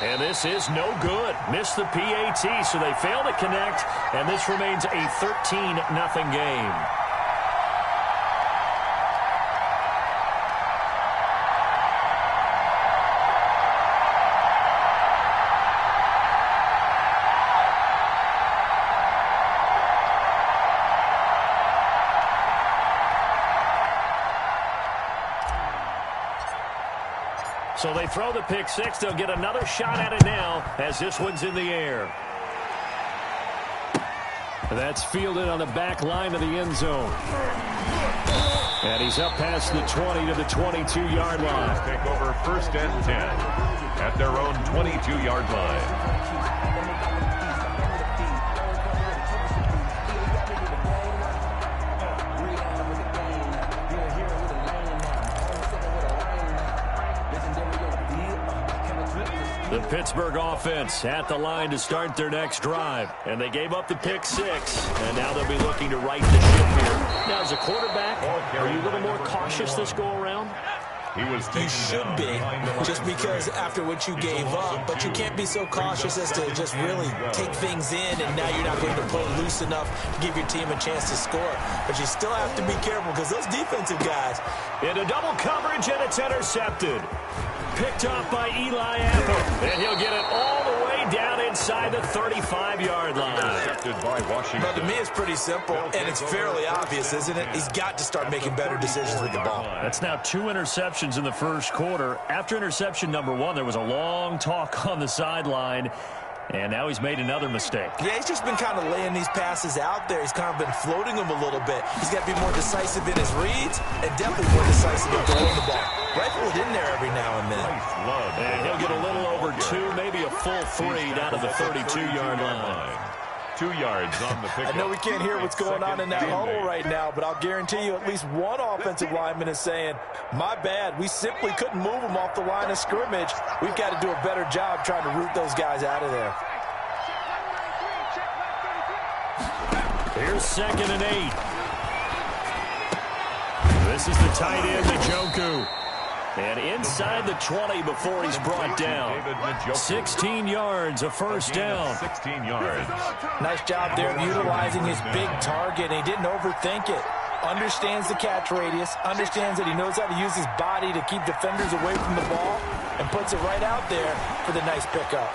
And this is no good. Missed the PAT, so they fail to connect, and this remains a 13-0 game. So they throw the pick six. They'll get another shot at it now as this one's in the air. That's fielded on the back line of the end zone. And he's up past the 20 to the 22-yard line. Take over 1st and 10 at their own 22-yard line. The Pittsburgh offense at the line to start their next drive. And they gave up the pick six. And now they'll be looking to right the ship here. Now, as a quarterback, are you a little more cautious this go-around? You should be, just because after what you gave up. But you can't be so cautious as to just really take things in, and now you're not going to play loose enough to give your team a chance to score. But you still have to be careful because those defensive guys. Into double coverage, and it's intercepted. Picked off by Eli Apple. And he'll get it all the way down inside the 35-yard line. Intercepted by Washington. But to me, it's pretty simple, and it's fairly obvious, isn't it? He's got to start making better decisions with the ball. That's now 2 interceptions in the first quarter. After interception number 1, there was a long talk on the sideline. And now he's made another mistake. Yeah, he's just been kind of laying these passes out there. He's kind of been floating them a little bit. He's got to be more decisive in his reads and definitely more decisive in throwing the ball. Rifle it in there every now and then. Nice love. And he'll get a little over 2, maybe a full 3 down to the 32-yard line. 2 yards on the pickup. I know we can't hear what's going on in that huddle right now, but I'll guarantee you at least one offensive lineman is saying, my bad, we simply couldn't move them off the line of scrimmage. We've got to do a better job trying to root those guys out of there. Here's 2nd and 8. This is the tight end, Njoku. And inside the 20 before he's brought down. 16 yards, a first down. 16 yards. Nice job there of utilizing his big target. He didn't overthink it. Understands the catch radius. Understands that he knows how to use his body to keep defenders away from the ball. And puts it right out there for the nice pickup.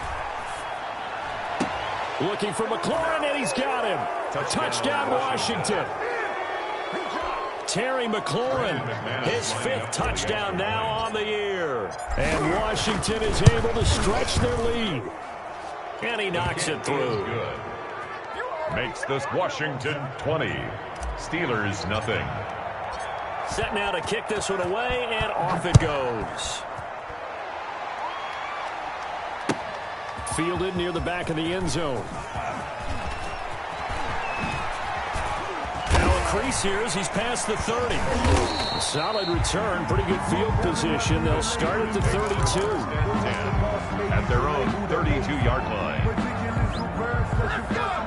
Looking for McLaurin, and he's got him. Touchdown, Washington. Terry McLaurin, his 5th touchdown now on the year. And Washington is able to stretch their lead. And he knocks it through. Good. Makes this Washington 20. Steelers nothing. Set now to kick this one away, and off it goes. Fielded near the back of the end zone. Crease here as he's past the 30. A solid return, pretty good field position. They'll start at the 32. At their own 32-yard line.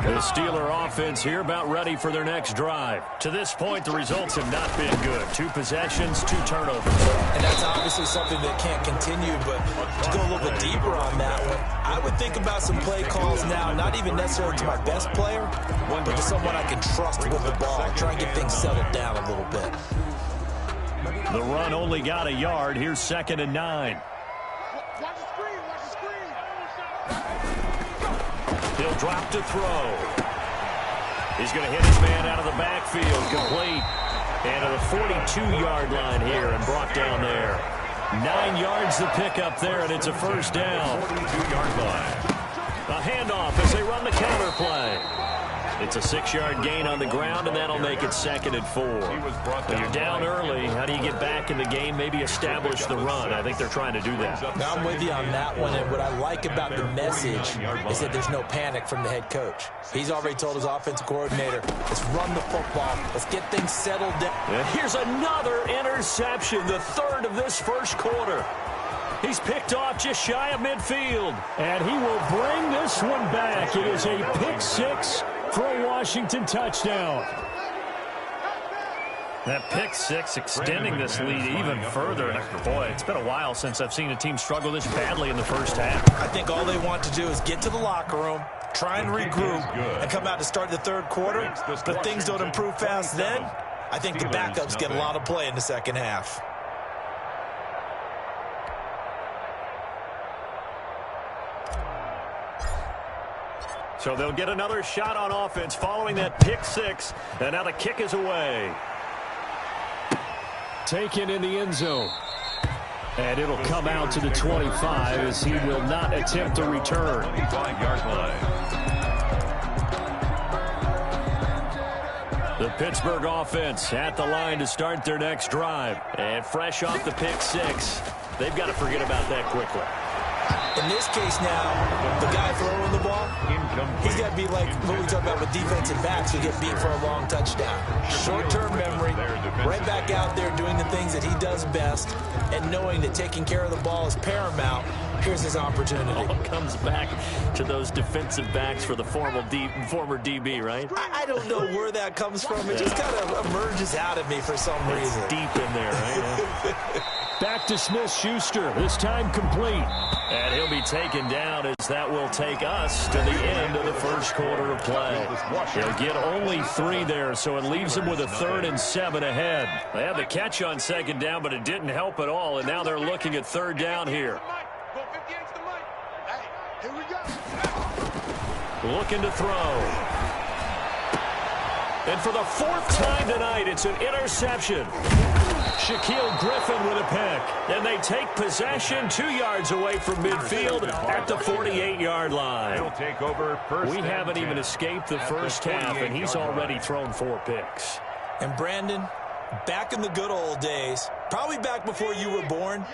The Steeler offense here about ready for their next drive. To this point, the results have not been good. 2 possessions, 2 turnovers. And that's obviously something that can't continue, but to go a little bit deeper on that one, I would think about some play calls now, not even necessarily to my best player, but to someone I can trust with the ball. Try and get things settled down a little bit. The run only got a yard. Here's 2nd and 9. He'll drop to throw. He's going to hit his man out of the backfield. Complete. And to the 42-yard line here and brought down there. 9 yards to pick up there, and it's a first down. 42-yard line. A handoff as they run the counter play. It's a 6-yard gain on the ground, and that'll make it 2nd and 4. When you're down early, how do you get back in the game, maybe establish the run? I think they're trying to do that. Now, I'm with you on that one, and what I like about the message is that there's no panic from the head coach. He's already told his offensive coordinator, let's run the football. Let's get things settled down. And here's another interception, the 3rd of this first quarter. He's picked off just shy of midfield, and he will bring this one back. It is a pick 6 for a Washington touchdown. That pick six extending this lead even further. Boy, it's been a while since I've seen a team struggle this badly in the first half. I think all they want to do is get to the locker room, try and regroup, and come out to start the third quarter. But things don't improve fast then. I think the backups get a lot of play in the second half. So they'll get another shot on offense following that pick six. And now the kick is away. Taken in the end zone. And it'll come out to the 25 as he will not attempt to return. 25-yard line. The Pittsburgh offense at the line to start their next drive. And fresh off the pick six, they've got to forget about that quickly. In this case now, the guy throwing the ball, he's got to be like what we talk about with defensive backs who get beat for a long touchdown. Short-term memory, right back out there doing the things that he does best, and knowing that taking care of the ball is paramount. Here's his opportunity. All comes back to those defensive backs for the former DB, right? I don't know where that comes from. It just kind of emerges out of me for some reason. It's deep in there, right? Back to Smith-Schuster, this time complete. And he'll be taken down as that will take us to the end of the first quarter of play. They'll get only 3 there, so it leaves them with a 3rd and 7 ahead. They had the catch on second down, but it didn't help at all, and now they're looking at 3rd down here. Looking to throw. And for the 4th time tonight, it's an interception. Shaquille Griffin with a pick. And they take possession 2 yards away from midfield at the 48-yard line. We haven't even escaped the first half, and he's already thrown 4 picks. And Brandon, back in the good old days, probably back before you were born,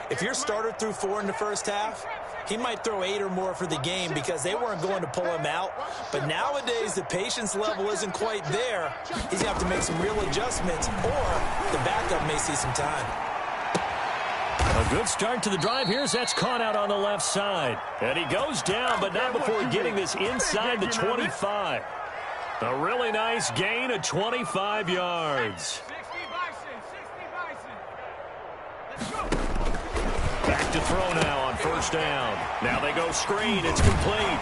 if your starter threw 4 in the first half, he might throw 8 or more for the game because they weren't going to pull him out. But nowadays, the patience level isn't quite there. He's going to have to make some real adjustments, or the backup may see some time. A good start to the drive here as that's caught out on the left side. And he goes down, but not before getting this inside the 25. A really nice gain of 25 yards. Back to throw now on 1st down. Now they go screen. It's complete.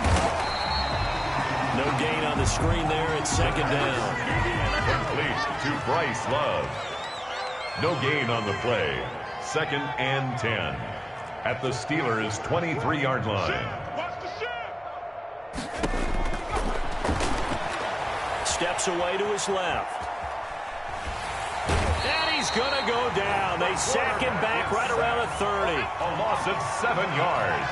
No gain on the screen there. It's 2nd down. Complete to Bryce Love. No gain on the play. 2nd and 10. At the Steelers' 23-yard line. Steps away to his left. And he's going to go down. They sack him back right around the 30. A loss of 7 yards.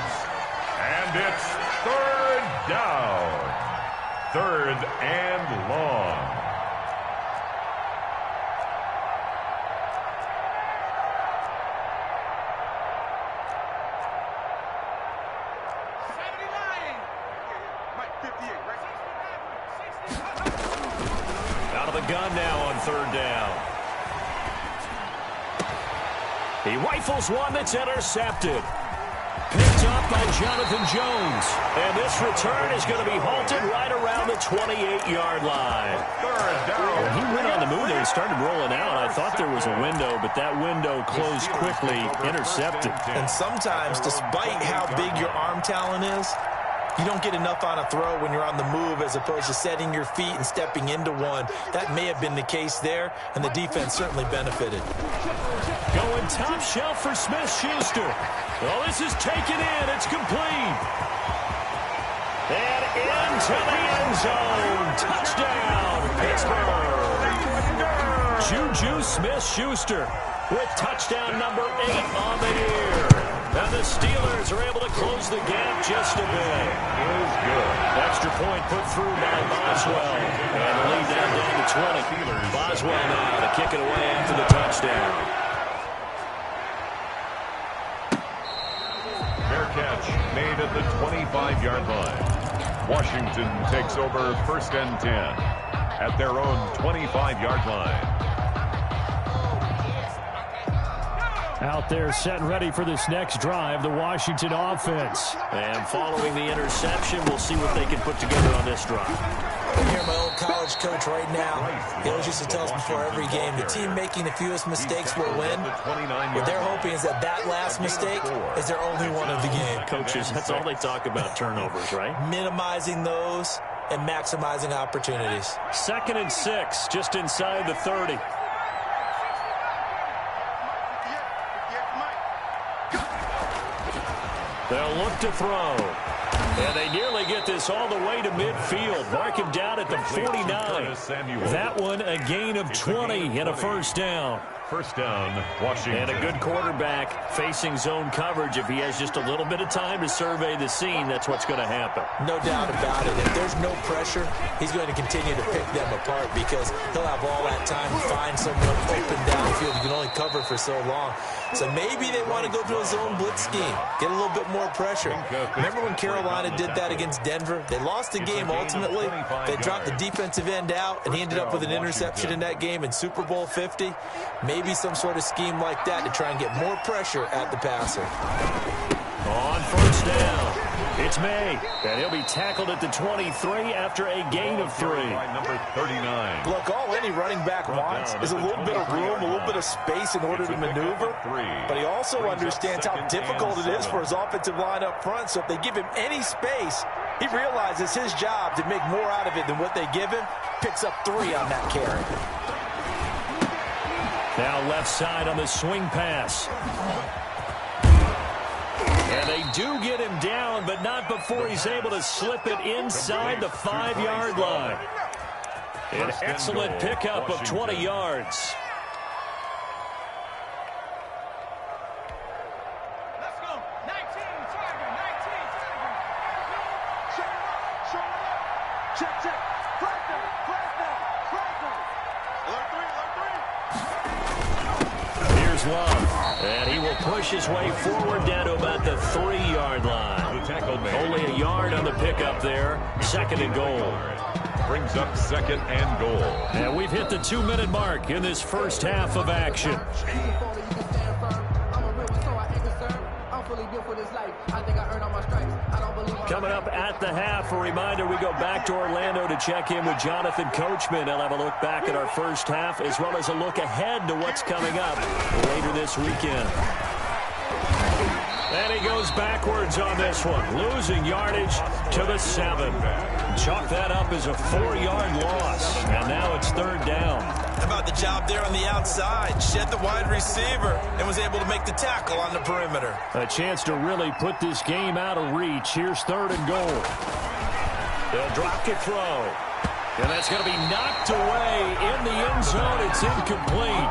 And it's 3rd down. 3rd and long. Out of the gun now on 3rd down. He rifles one that's intercepted. Picked up by Jonathan Jones. And this return is going to be halted right around the 28-yard line. When he went on the move there and started rolling out, I thought there was a window, but that window closed quickly, intercepted. And sometimes, despite how big your arm talent is, you don't get enough on a throw when you're on the move as opposed to setting your feet and stepping into one. That may have been the case there, and the defense certainly benefited. Going top shelf for Smith-Schuster. Well, this is taken in. It's complete. And into the end zone. Touchdown, Pittsburgh. Juju Smith-Schuster with touchdown number 8 on the year. And the Steelers are able to close the gap just a bit. It was good. Extra point put through by Boswell. And the lead down to 20. Boswell now to kick it away after the touchdown. Fair catch made at the 25-yard line. Washington takes over 1st and 10 at their own 25-yard line. Out there set and ready for this next drive, the Washington offense. And following the interception, we'll see what they can put together on this drive. I hear my old college coach right now. He always used to tell us before every game, the team making the fewest mistakes will win. What they're hoping is that last mistake is their only one of the game. Coaches, that's all they talk about, turnovers, right? Minimizing those and maximizing opportunities. 2nd and 6, just inside the 30. They'll look to throw. And they nearly get this all the way to midfield. Mark him down at the 49. That one a gain of 20 and a first down. First down, Washington. And a good quarterback facing zone coverage. If he has just a little bit of time to survey the scene, that's what's going to happen. No doubt about it. If there's no pressure, he's going to continue to pick them apart because he'll have all that time to find someone open downfield. You can only cover for so long. So maybe they want to go to a zone blitz scheme, get a little bit more pressure. Remember when Carolina did that against Denver? They lost the game ultimately. They dropped the defensive end out, and he ended up with an interception in that game in Super Bowl 50. Maybe some sort of scheme like that to try and get more pressure at the passer. On first down, it's May, and he'll be tackled at the 23 after a gain of 3. Number 39. Look, all any running back wants is a little bit of room, a little bit of space in order to maneuver. But he also understands how difficult it is for his offensive line up front. So if they give him any space, he realizes his job to make more out of it than what they give him. Picks up 3 on that carry. Now left side on the swing pass. And they do get him down, but not before he's able to slip it inside the 5-yard line. An excellent pickup of 20 yards. Let's go. 19, Tiger, 19, Tiger. Check, check. Flag down. Here's Love. And he will push his way forward down to about the 3-yard line. Only a yard on the pickup there. 2nd and goal. Brings up 2nd and goal. And we've hit the 2-minute mark in this first half of action. Coming up at the half, a reminder, we go back to Orlando to check in with Jonathan Coachman. He'll have a look back at our first half as well as a look ahead to what's coming up later this weekend. And he goes backwards on this one, losing yardage to the 7. Chalk that up as a 4-yard loss, and now it's 3rd down. How about the job there on the outside? Shed the wide receiver and was able to make the tackle on the perimeter. A chance to really put this game out of reach. Here's 3rd and goal. They'll drop to throw. And that's going to be knocked away in the end zone. It's incomplete.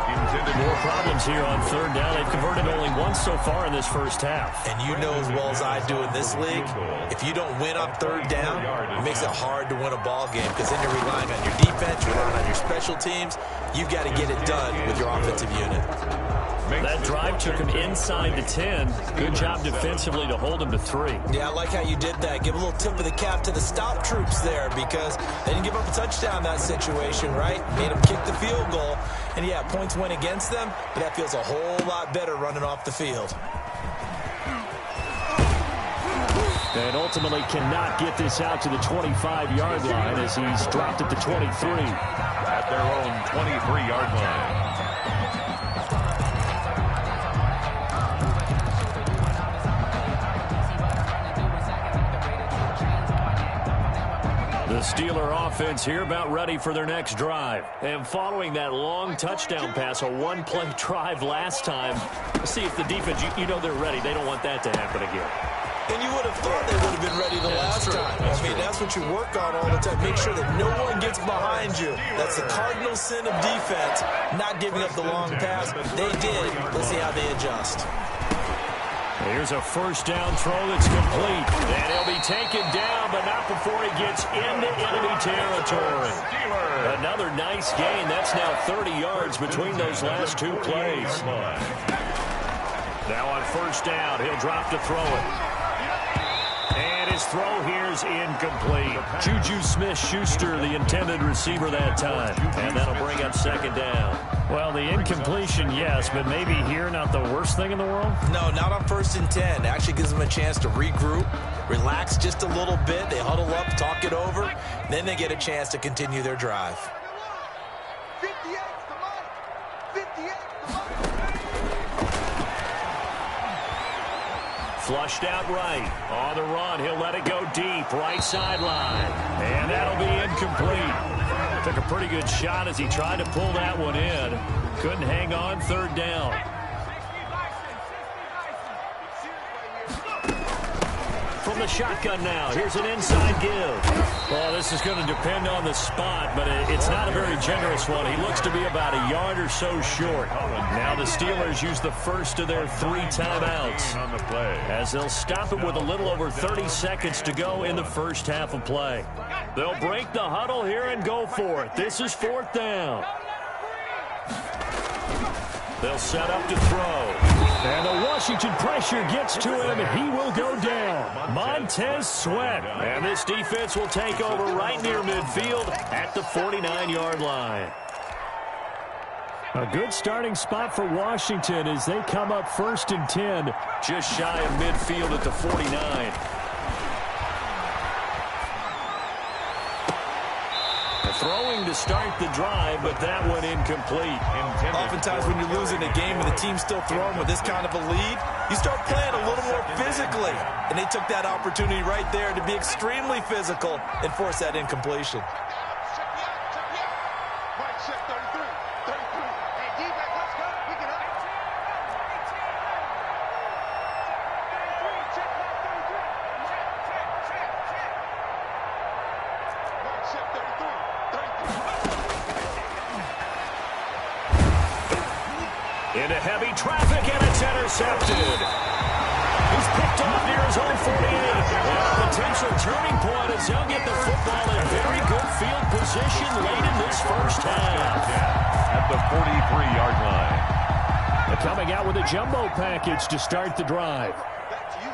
More problems here on 3rd down. They've converted only once so far in this first half. And you know as well as I do in this league, if you don't win on 3rd down, it makes it hard to win a ball game because then you're relying on your defense, you're relying on your special teams. You've got to get it done with your offensive unit. That drive took him inside the 10. Good job defensively to hold him to 3. Yeah, I like how you did that. Give a little tip of the cap to the stop troops there because they didn't give up a touchdown in that situation, right? Made them kick the field goal. And, yeah, points went against them, but that feels a whole lot better running off the field. And ultimately cannot get this out to the 25-yard line as he's dropped at the 23. At their own 23-yard line. The Steeler offense here about ready for their next drive. And following that long touchdown pass, a 1-play drive last time, see if the defense, you know they're ready. They don't want that to happen again. And you would have thought they would have been ready the last time. I mean, that's what you work on all the time. Make sure that no one gets behind you. That's the cardinal sin of defense, not giving up the long pass. They did. Let's see how they adjust. Here's a first down throw that's complete. And he'll be taken down, but not before he gets into enemy territory. Another nice gain. That's now 30 yards between those last 2 plays. Now on first down, he'll drop to throw it. And his throw here's incomplete. Juju Smith-Schuster, the intended receiver that time. And that'll bring up 2nd down. Well, the incompletion, yes, but maybe here not the worst thing in the world? No, not on 1st and 10. It actually gives them a chance to regroup, relax just a little bit. They huddle up, talk it over. Then they get a chance to continue their drive. 58 to Mike. 58 to Mike. Flushed out right. On the run, he'll let it go deep. Right sideline. And that'll be incomplete. Took a pretty good shot as he tried to pull that one in. Couldn't hang on 3rd down. From the shotgun now, here's an inside give. Well, this is going to depend on the spot, but it's not a very generous one. He looks to be about a yard or so short. Now the Steelers use the first of their 3 timeouts as they'll stop it with a little over 30 seconds to go in the first half of play. They'll break the huddle here and go for it. This is 4th down. They'll set up to throw. And the Washington pressure gets to him, and he will go down. Montez Sweat. And this defense will take over right near midfield at the 49-yard line. A good starting spot for Washington as they come up 1st and 10. Just shy of midfield at the 49. Throwing to start the drive, but that one incomplete. Oftentimes when you're losing a game and the team's still throwing with this kind of a lead, you start playing a little more physically. And they took that opportunity right there to be extremely physical and force that incompletion. Into heavy traffic, and it's intercepted. He's picked off near his own 48. And a potential turning point as he'll get the football in very good field position late in this first half. At the 43-yard line. They're coming out with a jumbo package to start the drive. Back to you.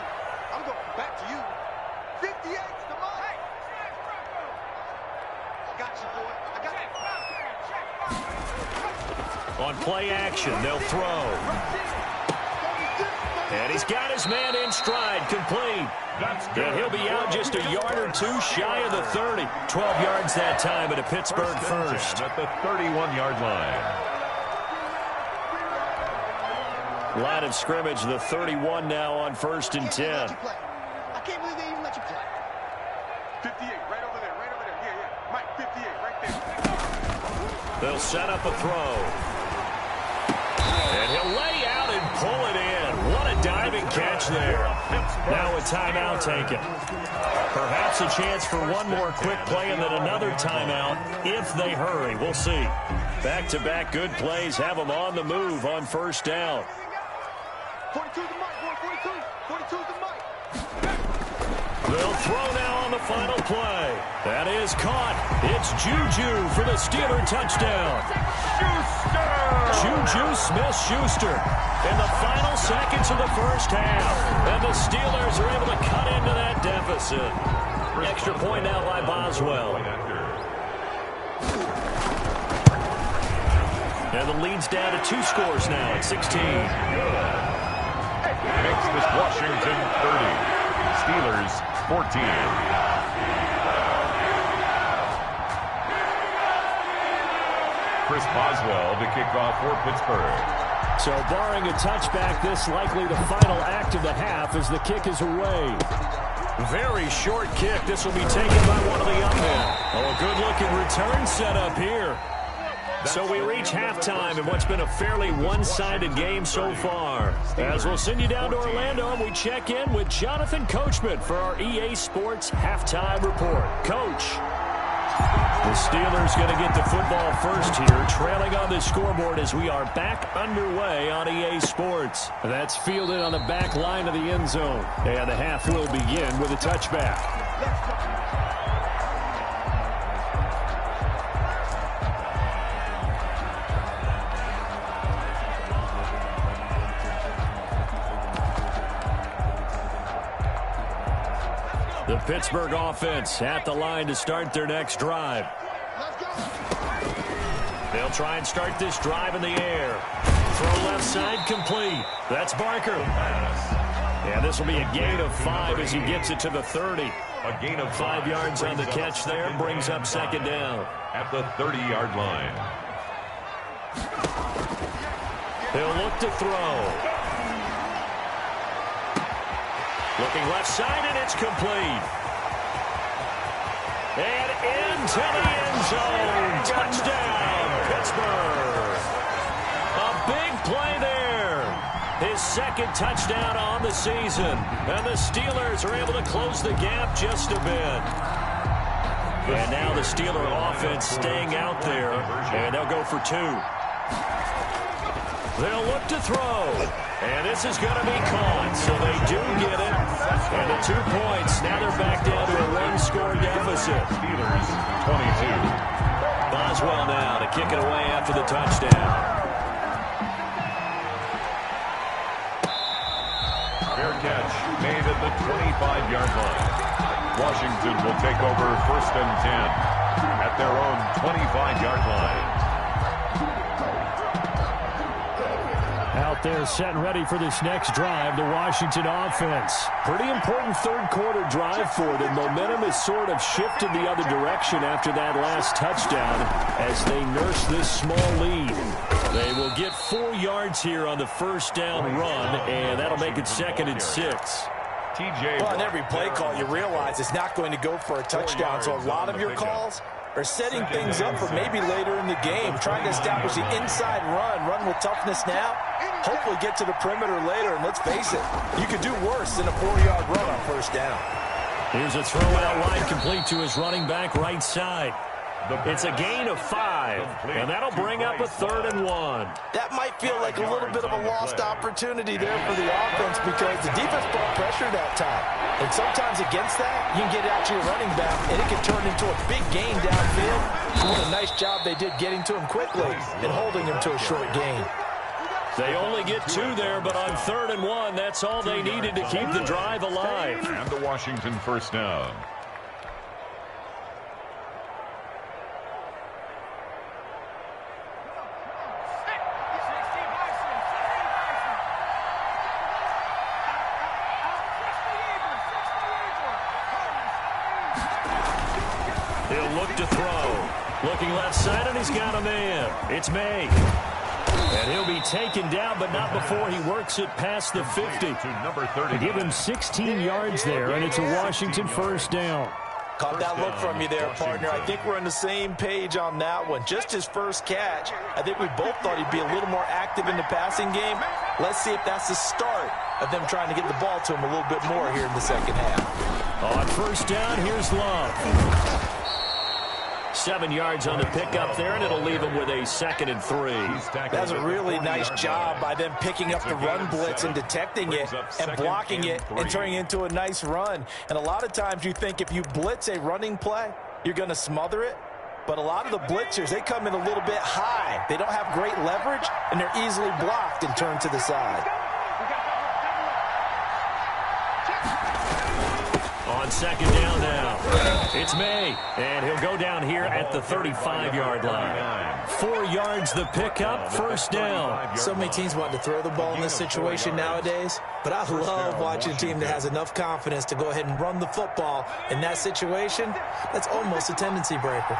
I'm going back to you. 58 to Mike. I got you, boy. I got you. On play action, they'll throw. And he's got his man in stride, complete. And he'll be out just a yard or two shy of the 30. 12 yards that time at a Pittsburgh first. At the 31-yard line. Line of scrimmage, the 31 now on 1st and 10. I can't believe they even let you play. 58, right over there, right over there. Yeah. Mike, 58, right there. They'll set up a throw. And he'll lay out and pull it in. What a diving catch there. Now a timeout taken. Perhaps a chance for one more quick play and then another timeout if they hurry. We'll see. Back-to-back good plays have them on the move on 1st down. 42 to Mike, boy, 42. 42 to Mike. They'll throw now on the final play. That is caught. It's Juju for the Steeler touchdown. Juju Smith-Schuster in the final seconds of the first half. And the Steelers are able to cut into that deficit. Extra point now by Boswell. And the lead's down to 2 scores now at 16. Makes this Washington 30. Steelers 14. Chris Boswell to kick off for Pittsburgh. So barring a touchback, this likely the final act of the half as the kick is away. Very short kick. This will be taken by one of the young men. Oh, a good-looking return set up here. So we reach halftime in what's been a fairly one-sided game so far. As we'll send you down to Orlando, and we check in with Jonathan Coachman for our EA Sports Halftime Report. Coach. The Steelers going to get the football first here, trailing on the scoreboard as we are back underway on EA Sports. That's fielded on the back line of the end zone. And the half will begin with a touchback. The Pittsburgh offense at the line to start their next drive. They'll try and start this drive in the air. Throw left side complete. That's Barker. And this will be a gain of 5 as he gets it to the 30. A gain of 5 yards on the catch there, brings up second down. At the 30-yard line. He'll look to throw. Looking left side, and it's complete. And into the end zone. Touchdown, Pittsburgh. A big play there. His second touchdown on the season. And the Steelers are able to close the gap just a bit. And now the Steeler offense staying out there. And they'll go for 2. They'll look to throw. And this is going to be caught. So they do get it. And the 2 points. Now they're back down to a 1-score deficit. Steelers 22. Boswell now to kick it away after the touchdown. Fair catch made at the 25-yard line. Washington will take over 1st and 10 at their own 25-yard line. Out there set and ready for this next drive, the Washington offense. Pretty important third-quarter drive for them. Momentum has sort of shifted the other direction after that last touchdown as they nurse this small lead. They will get 4 yards here on the first down run, and that'll make it 2nd and 6. Well, on every play call, you realize it's not going to go for a touchdown, so a lot of your calls are setting things up for maybe later in the game, trying to establish the inside run with toughness now, hopefully get to the perimeter later, and let's face it, you could do worse than a 4-yard run on first down. Here's a throw out wide complete to his running back right side. It's a gain of 5, and that'll bring up a 3rd and 1. That might feel like a little bit of a lost opportunity there for the offense because the defense brought pressure that time. And sometimes against that, you can get out to your running back, and it can turn into a big gain downfield. What a nice job they did getting to him quickly and holding him to a short gain. They only get 2 there, but on 3rd and 1, that's all they needed to keep the drive alive. And the Washington first down. He'll look to throw. Looking left side, and he's got a man. It's May. And he'll be taken down, but not before he works it past the 50. To number 30. Give him 16 yards there, and it's a Washington first down. Caught that look from you there, partner. I think we're on the same page on that one. Just his first catch. I think we both thought he'd be a little more active in the passing game. Let's see if that's the start of them trying to get the ball to him a little bit more here in the second half. On first down, here's Love. 7 yards on the pickup there, and it'll leave him with a 2nd and 3. That's a really nice job by them picking up the run blitz and detecting it and blocking it and turning it into a nice run. And a lot of times you think if you blitz a running play, you're going to smother it. But a lot of the blitzers, they come in a little bit high. They don't have great leverage, and they're easily blocked and turned to the side. On second down now, it's May, and he'll go down here at the 35-yard line. 4 yards the pickup, first down. So many teams want to throw the ball in this situation nowadays, but I love watching a team that has enough confidence to go ahead and run the football. In that situation, that's almost a tendency breaker.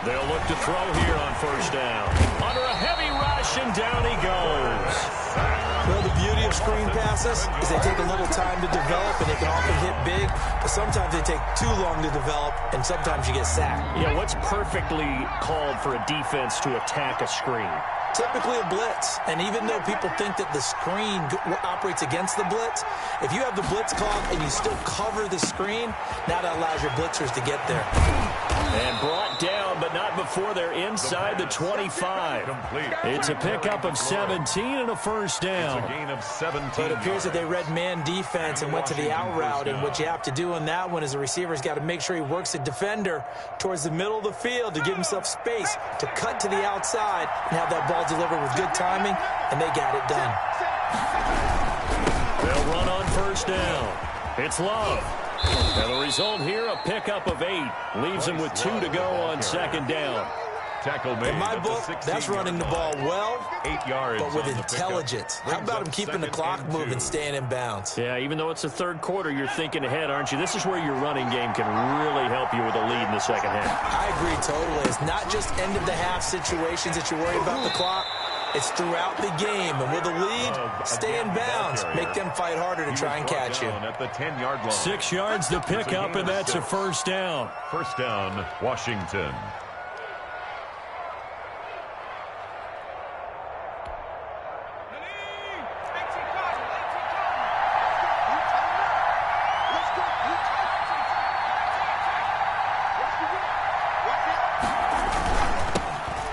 They'll look to throw here on first down. Under a heavy rush, and down he goes. Well, the beauty of screen passes is they take a little time to develop, and they can often hit big, but sometimes they take too long to develop, and sometimes you get sacked. Yeah, what's perfectly called for a defense to attack a screen? Typically a blitz, and even though people think that the screen operates against the blitz, if you have the blitz called and you still cover the screen, now that allows your blitzers to get there. And brought down, but not before they're inside the 25. It's a pickup of 17 and a first down. It's a gain of 17. So it appears that they read man defense and went to the out route, and what you have to do on that one is the receiver's got to make sure he works the defender towards the middle of the field to give himself space to cut to the outside and have that ball delivered with good timing, and they got it done. They'll run on first down. It's Love. And the result here, a pickup of 8. Leaves him with 2 to go on second down. Tackle made. In my book, that's running the ball well, 8 yards, but with intelligence. How about him keeping the clock moving, staying in bounds? Yeah, even though it's the third quarter, you're thinking ahead, aren't you? This is where your running game can really help you with a lead in the second half. I agree totally. It's not just end-of-the-half situations that you're worried about the clock. It's throughout the game. And with a lead, stay in bounds. Make them fight harder to try and catch you. At the 10-yard line. 6 yards to pick up, and that's a first down. First down, Washington.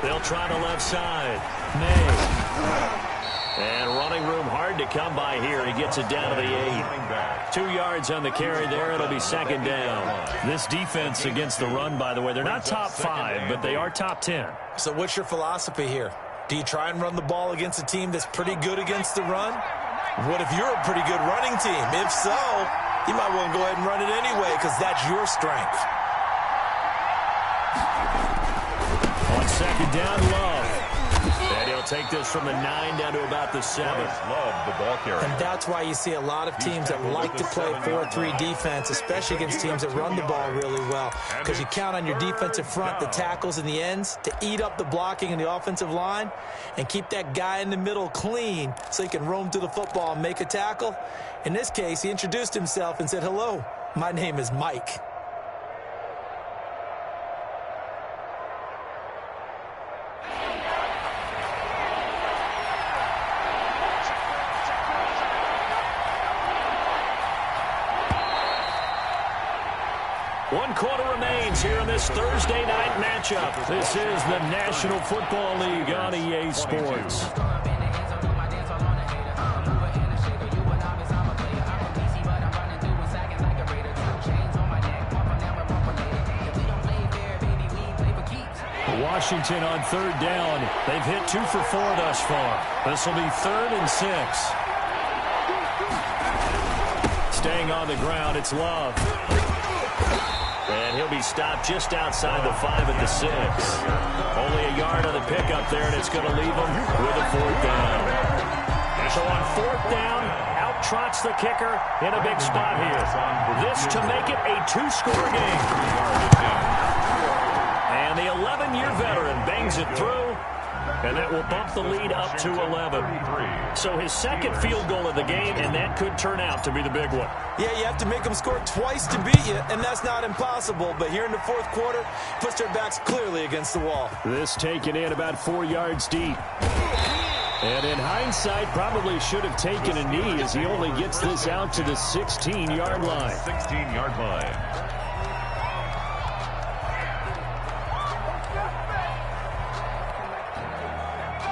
They'll try the left side. May. And running room hard to come by here. He gets it down to the 8. 2 yards on the carry there. It'll be second down. This defense against the run, by the way, they're not top 5, but they are top 10. So what's your philosophy here? Do you try and run the ball against a team that's pretty good against the run? What if you're a pretty good running team? If so, you might want to go ahead and run it anyway because that's your strength. On second down, Love. And he'll take this from the 9 down to about the 7. Love the ball carrier. And that's why you see a lot of teams that like to play 4-3 defense, especially against teams that run the ball really well, because you count on your defensive front, the tackles and the ends, to eat up the blocking in the offensive line and keep that guy in the middle clean so he can roam to the football and make a tackle. In this case, he introduced himself and said, "Hello, my name is Mike." One quarter remains here in this Thursday night matchup. This is the National Football League on EA Sports. Washington on third down. They've hit 2 for 4 thus far. This will be 3rd and 6. Staying on the ground, it's Love. And he'll be stopped just outside the 5 at the 6. Only a yard on the pickup there, and it's going to leave him with a 4th down. So on 4th down, out trots the kicker in a big spot here. This to make it a 2-score game. And the 11-year veteran bangs it through, and that will bump the lead up to 11. So his second field goal of the game, and that could turn out to be the big one. Yeah, you have to make them score twice to beat you, and that's not impossible. But here in the 4th quarter, puts their backs clearly against the wall. This taken in about 4 yards deep. And in hindsight, probably should have taken a knee as he only gets this out to the 16-yard line. 16-yard line.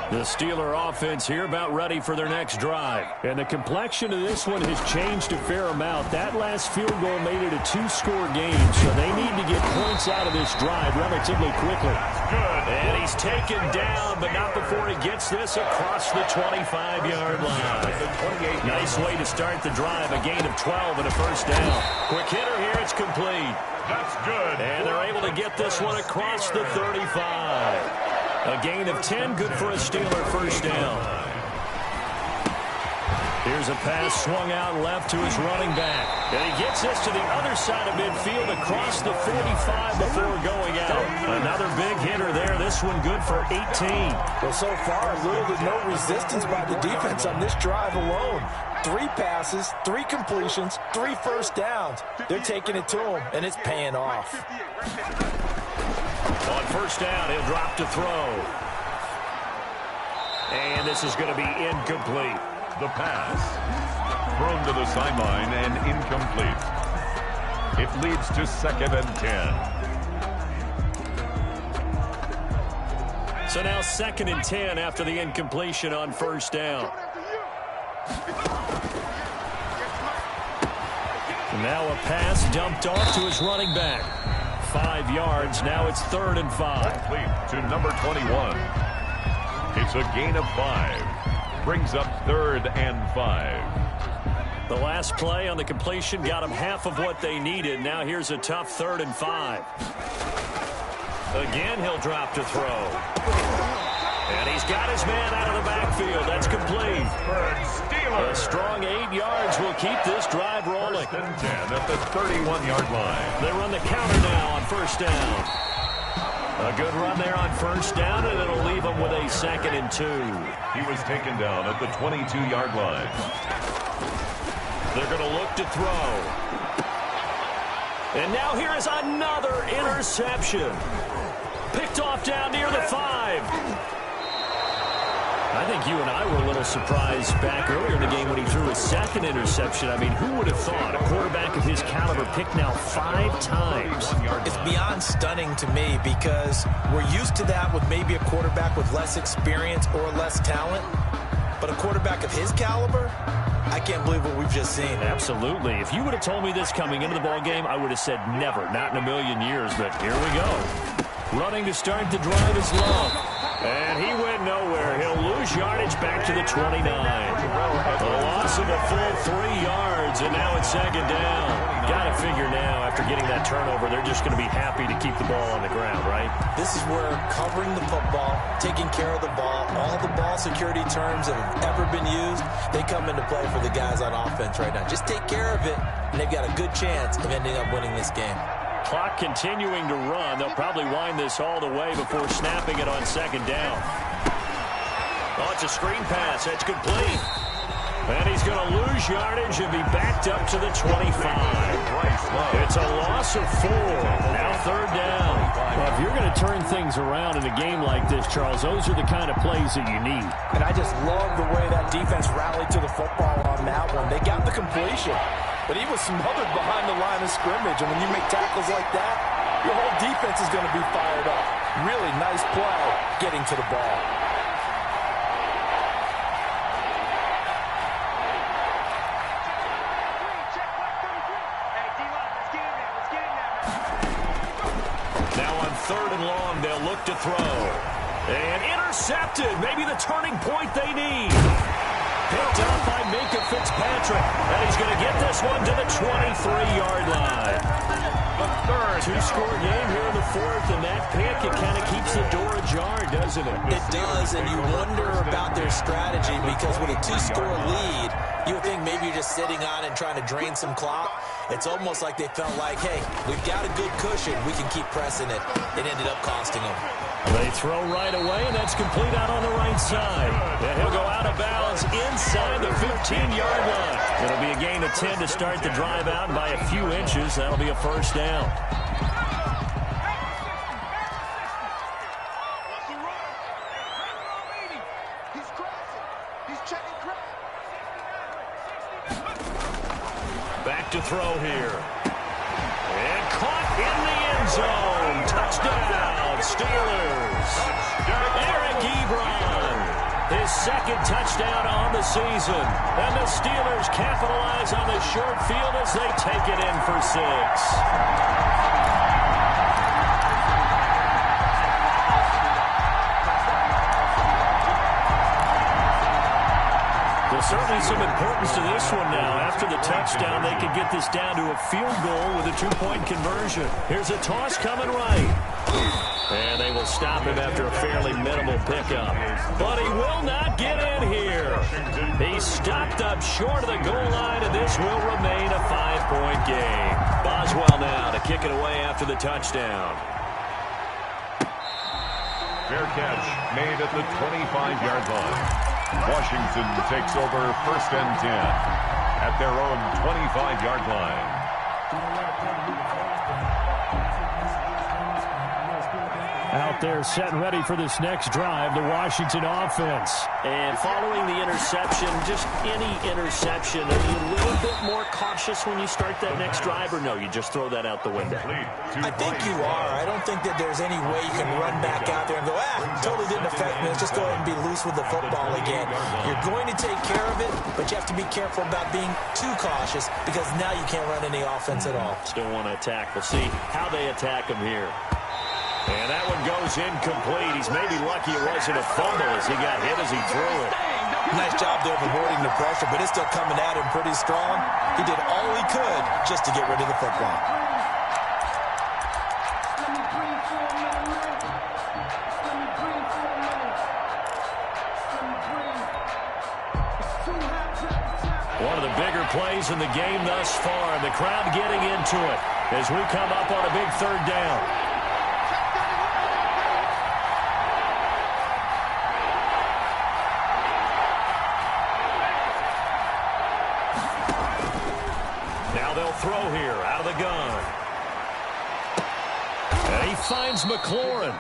The Steeler offense here about ready for their next drive. And the complexion of this one has changed a fair amount. That last field goal made it a 2-score game, so they need to get points out of this drive relatively quickly. Good. And he's taken down, but not before he gets this across the 25-yard line. Nice way to start the drive. A gain of 12 and a first down. Quick hitter here. It's complete. That's good. And they're able to get this one across the 35. A gain of 10, good for a Steeler first down. Here's a pass swung out left to his running back. And he gets this to the other side of midfield across the 45 before going out. Another big hitter there. This one good for 18. Well, so far, little to no resistance by the defense on this drive alone. 3 passes, 3 completions, 3 first downs. They're taking it to him, and it's paying off. On first down, he'll drop to throw. And this is going to be incomplete. The pass. Thrown to the sideline and incomplete. It leads to 2nd and 10. So now 2nd and 10 after the incompletion on first down. Now a pass dumped off to his running back. 5 yards. Now it's 3rd and 5. Complete to number 21. It's a gain of 5. Brings up 3rd and 5. The last play on the completion got them half of what they needed. Now here's a tough 3rd and 5. Again, he'll drop to throw. And he's got his man out of the backfield. That's complete. A strong 8 yards will keep this drive rolling. 1st and 10 at the 31-yard line. They run the counter now on 1st down. A good run there on 1st down, and it'll leave them with a 2nd and 2. He was taken down at the 22-yard line. They're going to look to throw. And now here is another interception. Picked off down near the 5. I think you and I were a little surprised back earlier in the game when he threw his 2nd interception. I mean, who would have thought a quarterback of his caliber picked now 5 times? It's beyond stunning to me because we're used to that with maybe a quarterback with less experience or less talent. But a quarterback of his caliber, I can't believe what we've just seen. Absolutely. If you would have told me this coming into the ball game, I would have said never, not in a million years. But here we go. Running to start the drive is Love. And he went nowhere. He'll lose yardage back to the 29. A loss of a full 3 yards, and now it's 2nd down. Got to figure now, after getting that turnover, they're just going to be happy to keep the ball on the ground, right? This is where covering the football, taking care of the ball, all the ball security terms that have ever been used, they come into play for the guys on offense right now. Just take care of it, and they've got a good chance of ending up winning this game. Clock continuing to run. They'll probably wind this all the way before snapping it on 2nd down. Oh, it's a screen pass. That's complete. And he's going to lose yardage and be backed up to the 25. It's a loss of 4. Now 3rd down. Well, if you're going to turn things around in a game like this, Charles, those are the kind of plays that you need. And I just love the way that defense rallied to the football on that one. They got the completion, but he was smothered behind the line of scrimmage. And when you make tackles like that, your whole defense is going to be fired up. Really nice play getting to the ball. Now on 3rd and long, they'll look to throw. And intercepted. Maybe the turning point they need. Picked up by Minka Fitzpatrick. And he's going to get this one to the 23-yard line. A third. 2-score game here in the 4th, and that pick, it kind of keeps the door ajar, doesn't it? It does, and you wonder about their strategy because with a 2-score lead, you would think maybe you're just sitting on it and trying to drain some clock. It's almost like they felt like, hey, we've got a good cushion. We can keep pressing it. It ended up costing them. They throw right away, and that's complete out on the right side. And he'll go out of bounds inside the 15-yard line. It'll be a gain of 10 to start the drive out by a few inches. That'll be a 1st down. Back to throw here. And caught in the end zone. Touchdown, Steelers. Eric Ebron, his 2nd touchdown on the season. And the Steelers capitalize on the short field as they take it in for 6. There's certainly some importance to this one now. After the touchdown, they could get this down to a field goal with a 2-point conversion. Here's a toss coming right. And they will stop him after a fairly minimal pickup. But he will not get in here. He's stopped up short of the goal line, and this will remain a 5-point game. Boswell now to kick it away after the touchdown. Fair catch made at the 25-yard line. Washington takes over 1st and 10 at their own 25-yard line. Out there set and ready for this next drive, the Washington offense. And following the interception, just any interception, are you a little bit more cautious when you start that next drive, or no, you just throw that out the window? I think you are. I don't think that there's any way you can run back out there and go, totally didn't affect me. Let's just go ahead and be loose with the football again. You're going to take care of it, but you have to be careful about being too cautious because now you can't run any offense at all. Still want to attack. We'll see how they attack him here. And that one goes incomplete. He's maybe lucky it wasn't a fumble as he got hit as he threw it. Nice job there of avoiding the pressure, but it's still coming at him pretty strong. He did all he could just to get rid of the football. One of the bigger plays in the game thus far, and the crowd getting into it as we come up on a big third down. Now they'll throw here out of the gun. And he finds McLaurin.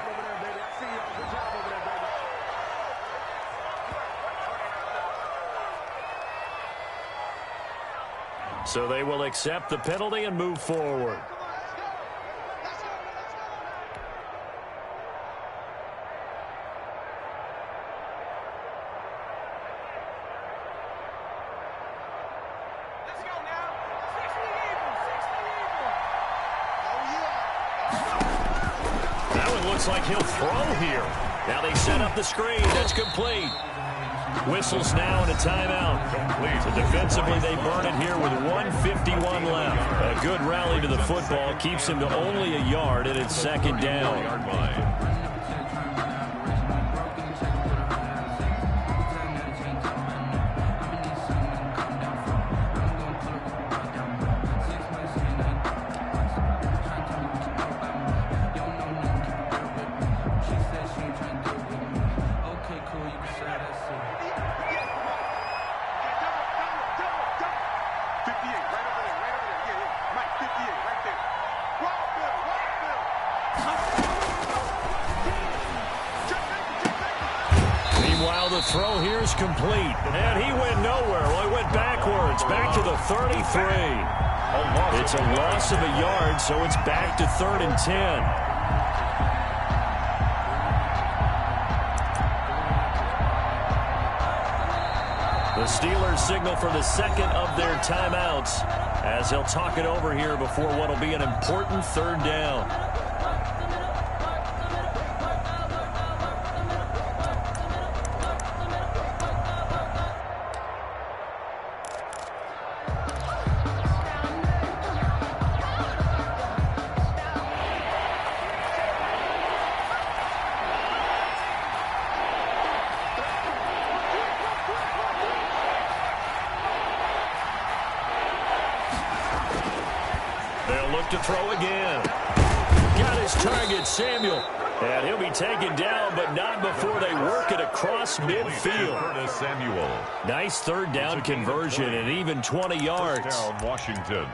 So they will accept the penalty and move forward. That one looks like he'll throw here. Now they set up the screen. That's complete. Whistles now and a timeout. So defensively, they burn it here with 1:51 left. A good rally to the football keeps him to only a yard, and it's second down. Meanwhile, the throw here is complete. And he went nowhere. Well, he went backwards, back to the 33. It's a loss of a yard, so it's back to 3rd and 10. The Steelers signal for the second of their timeouts as they'll talk it over here before what will be an important third down. They'll look to throw again. Got his target, Samuel. And he'll be taken down, but not before they work it across midfield. Nice third down conversion and even 20 yards. First down, Washington.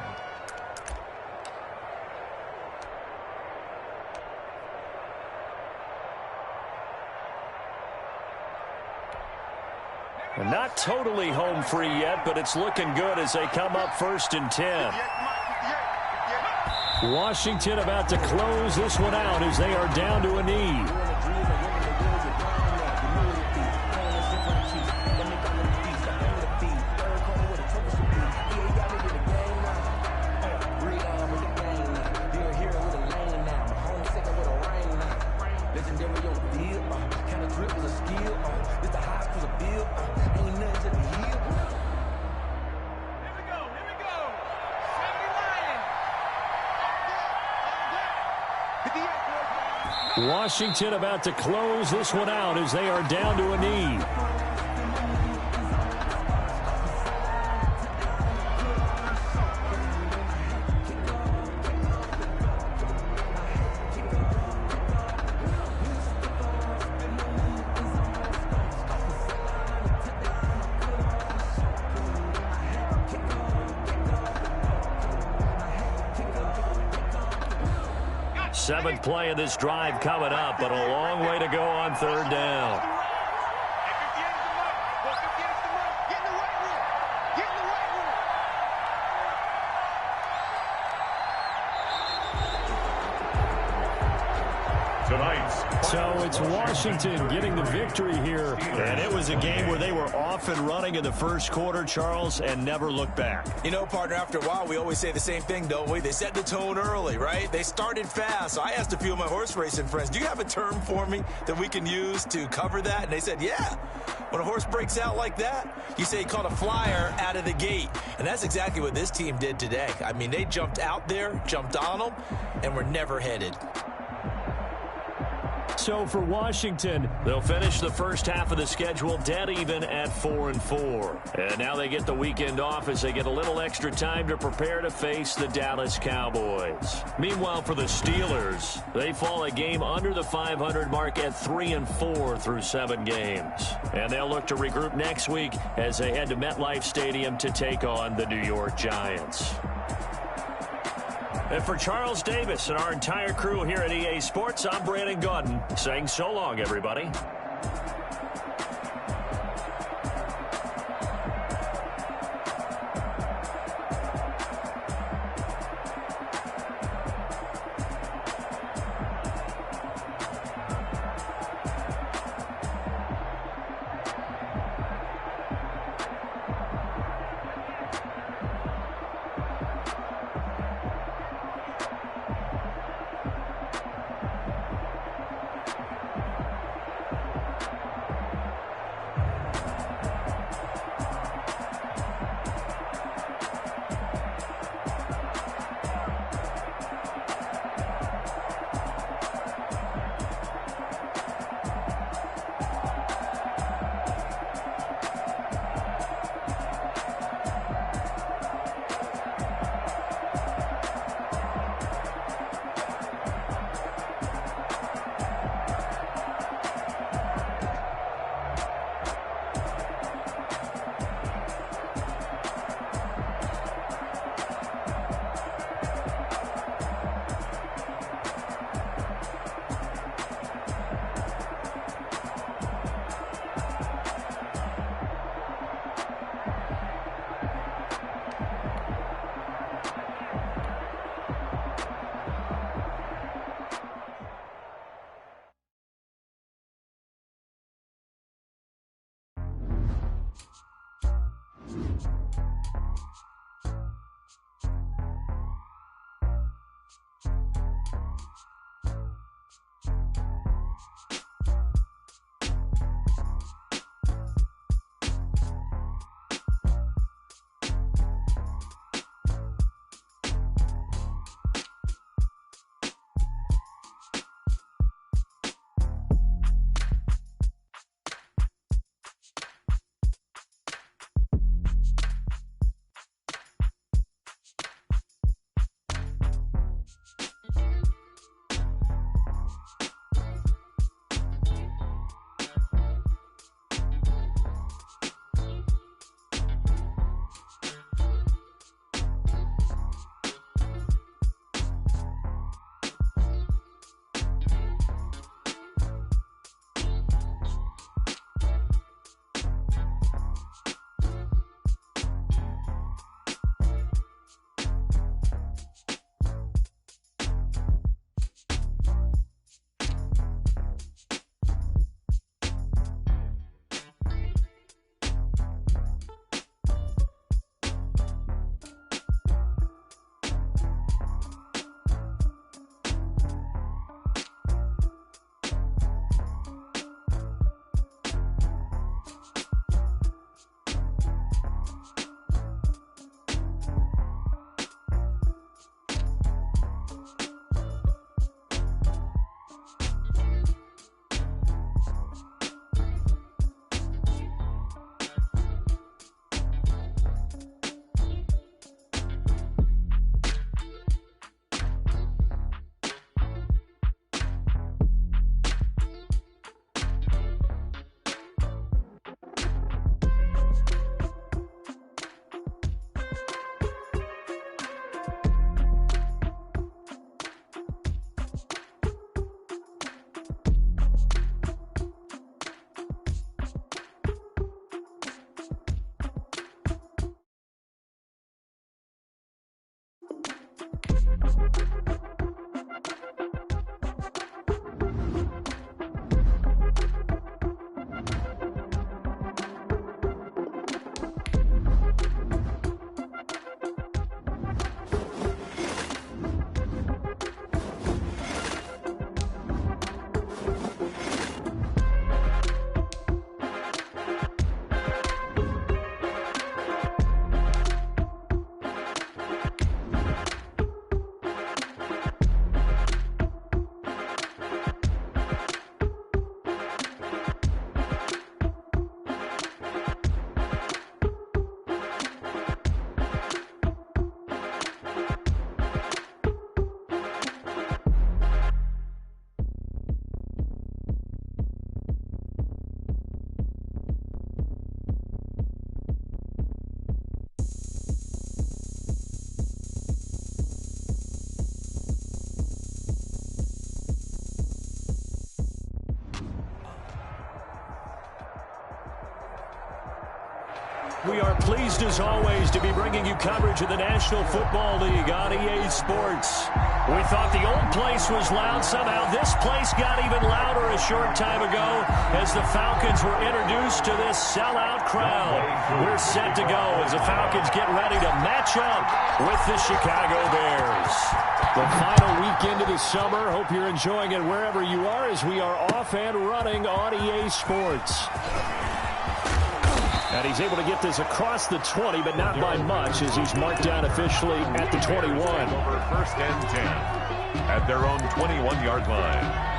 And not totally home free yet, but it's looking good as they come up 1st and 10. Washington about to close this one out as they are down to a knee. Washington about to close this one out as they are down to a knee. Seventh play of this drive coming up, but a long way to go on third down. So it's Washington getting the victory here. And it was a game where they were off and running in the first quarter, Charles, and never looked back. You know, partner, after a while, we always say the same thing, don't we? They set the tone early, right? They started fast. So I asked a few of my horse racing friends, do you have a term for me that we can use to cover that? And they said, yeah. When a horse breaks out like that, you say he caught a flyer out of the gate. And that's exactly what this team did today. I mean, they jumped out there, jumped on them, and were never headed. So for Washington, they'll finish the first half of the schedule dead even at 4-4. And now they get the weekend off as they get a little extra time to prepare to face the Dallas Cowboys. Meanwhile, for the Steelers, they fall a game under the 500 mark at 3-4 through 7 games. And they'll look to regroup next week as they head to MetLife Stadium to take on the New York Giants. And for Charles Davis and our entire crew here at EA Sports, I'm Brandon Gaudin saying so long, everybody. We are pleased as always to be bringing you coverage of the National Football League on EA Sports. We thought the old place was loud. Somehow this place got even louder a short time ago as the Falcons were introduced to this sellout crowd. We're set to go as the Falcons get ready to match up with the Chicago Bears. The final weekend of the summer. Hope you're enjoying it wherever you are as we are off and running on EA Sports. And he's able to get this across the 20, but not by much as he's marked down officially at the 21. Over first and 10 at their own 21-yard line.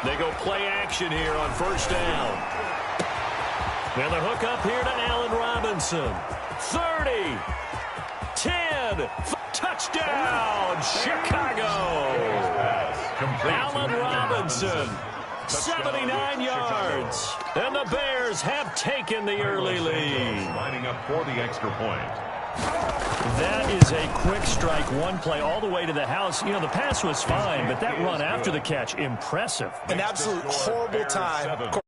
They go play action here on first down. And the hook up here to Allen Robinson. 30, 10, touchdown, Chicago. Allen Robinson, 79 yards. And the Bears have taken the early lead. Lining up for the extra point. That is a quick strike, one play all the way to the house. You know, the pass was fine, but that run after the catch, impressive. An absolute horrible time.